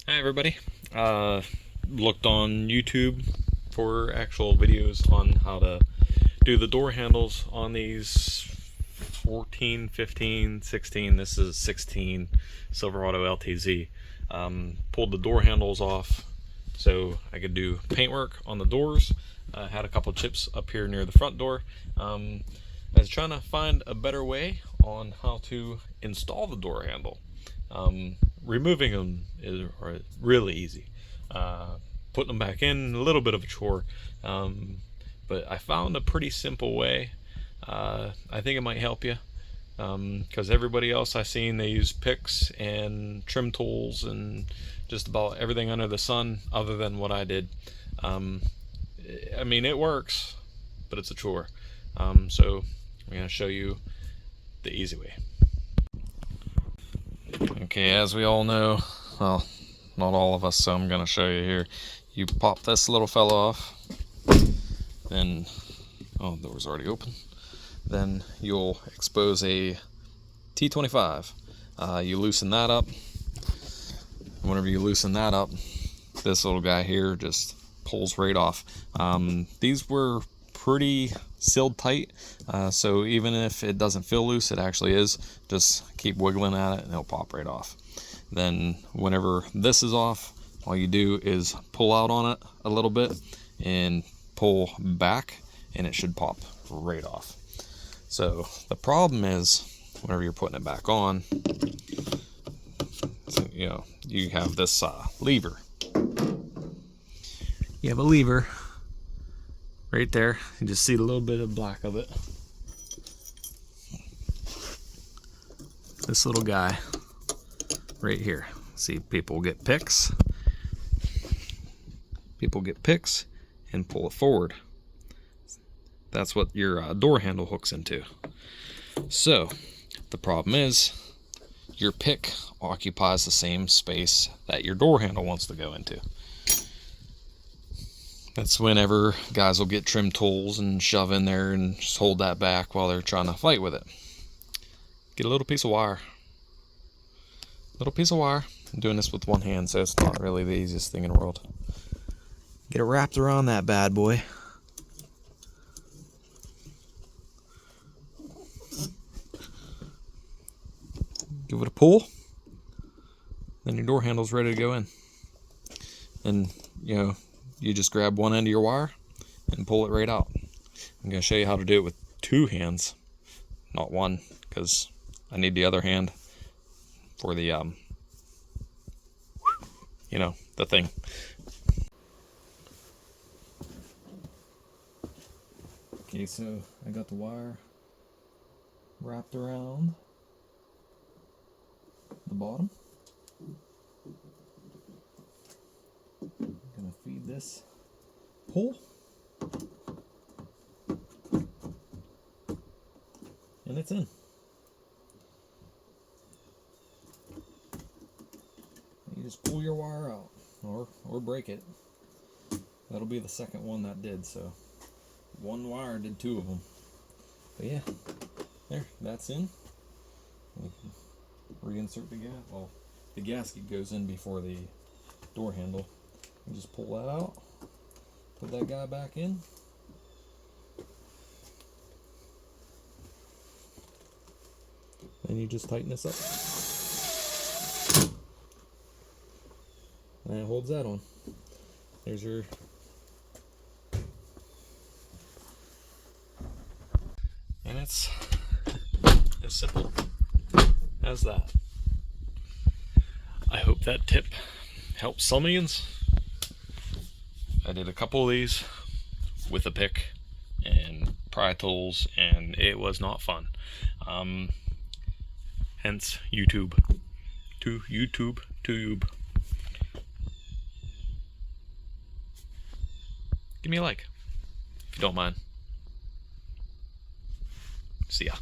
Hi everybody. Looked on YouTube for actual videos on how to do the door handles on these 14, 15, 16. This is 16 Silverado LTZ. Pulled the door handles off so I could do paintwork on the doors. Had a couple chips up here near the front door. I was trying to find a better way on how to install the door handle. Removing them is really easy. Putting them back in, a little bit of a chore. But I found a pretty simple way. I think it might help you. Because everybody else I've seen, they use picks and trim tools and just about everything under the sun other than what I did. I mean, it works, but it's a chore. So I'm going to show you the easy way. Okay, as we all know, well, not all of us, so I'm going to show you here. You pop this little fella off, then, oh, the door's already open. Then you'll expose a T25. You loosen that up. Whenever you loosen that up, this little guy here just pulls right off. These were pretty sealed tight, so even if it doesn't feel loose, it actually is. Just keep wiggling at it and it'll pop right off. Then whenever this is off, all you do is pull out on it a little bit and pull back, and it should pop right off. So the problem is, whenever you're putting it back on, so, you have this lever. You have a lever right there. You just see a little bit of black of it. This little guy right here. See, people get picks. People get picks and pull it forward. That's what your door handle hooks into. So the problem is, your pick occupies the same space that your door handle wants to go into. That's whenever guys will get trim tools and shove in there and just hold that back while they're trying to fight with it. Get a little piece of wire. Little piece of wire. I'm doing this with one hand, so it's not really the easiest thing in the world. Get it wrapped around that bad boy. Give it a pull. Then your door handle's ready to go in. And, you just grab one end of your wire and pull it right out. I'm going to show you how to do it with two hands, not one, because I need the other hand for the, the thing. Okay, so I got the wire wrapped around the bottom. I'm gonna feed this pull, and it's in. You just pull your wire out, or break it. That'll be the second one that did. So one wire did two of them. But yeah, there, that's in. Reinsert the gasket. Well, the gasket goes in before the door handle. You just pull that out, put that guy back in. Then you just tighten this up. And it holds that on. There's your... And it's as simple as that. I hope that tip helps someians. I did a couple of these with a pick and pry tools, and it was not fun. Hence YouTube. To YouTube. Give me a like if you don't mind. See ya.